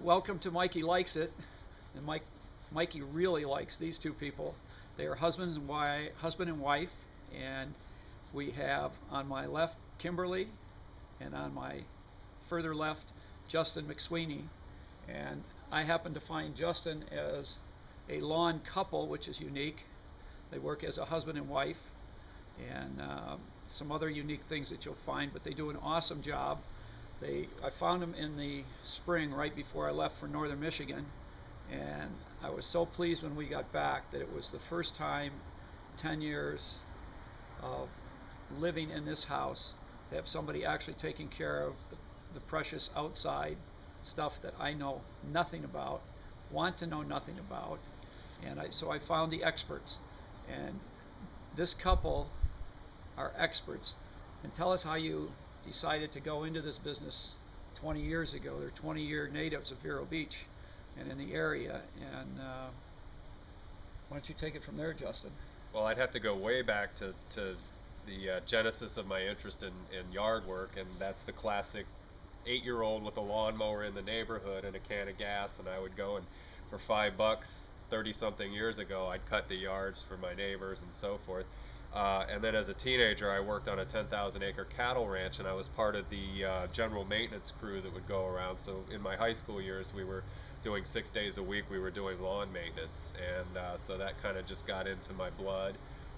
Welcome to Mikey Likes It, and Mikey really likes these two people. They are husband and wife, and we have on my left Kimberly, and on my further left Justin McSweeney. And I happen to find Justin as a lawn couple, which is unique. They work as a husband and wife, and some other unique things that you'll find, but they do an awesome job. I found them in the spring right before I left for northern Michigan, and I was so pleased when we got back that it was the first time 10 years of living in this house to have somebody actually taking care of the precious outside stuff that I know nothing about, want to know nothing about. And so I found the experts, and this couple are experts. And tell us how you decided to go into this business 20 years ago. They're 20-year natives of Vero Beach and in the area. And why don't you take it from there, Justin? Well, I'd have to go way back to the genesis of my interest in yard work, and that's the classic 8-year-old with a lawnmower in the neighborhood and a can of gas, and I would go and for $5, 30-something years ago, I'd cut the yards for my neighbors and so forth. And then as a teenager, I worked on a 10,000-acre cattle ranch, and I was part of the general maintenance crew that would go around. So in my high school years, we were doing 6 days a week, we were doing lawn maintenance, and so that kind of just got into my blood.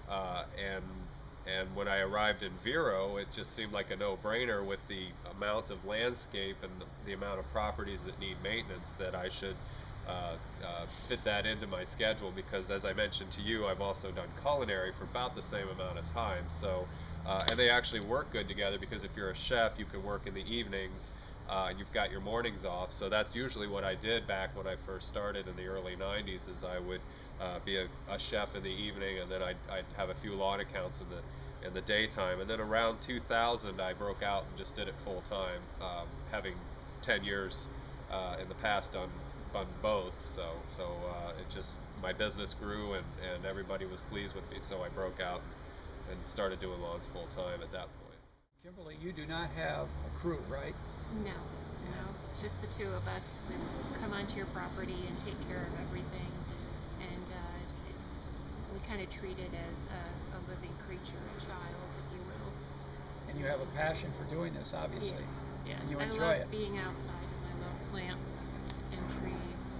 And when I arrived in Vero, it just seemed like a no-brainer with the amount of landscape and the amount of properties that need maintenance that I should fit that into my schedule, because as I mentioned to you, I've also done culinary for about the same amount of time. So, and they actually work good together, because if you're a chef, you can work in the evenings, and you've got your mornings off. So that's usually what I did back when I first started in the early 90s, is I would be a chef in the evening, and then I'd have a few lawn accounts in the daytime. And then around 2000, I broke out and just did it full time, having 10 years in the past on both. So it just, my business grew, and everybody was pleased with me, so I broke out and started doing lawns full time at that point. Kimberly, you do not have a crew, right? No, it's just the two of us. We come onto your property and take care of everything, and we kind of treat it as a living creature, a child, if you will. And you have a passion for doing this, obviously. Yes. And you I enjoy love it. being outside, and I love plants and trees,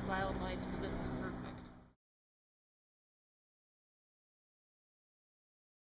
wildlife, so this is perfect.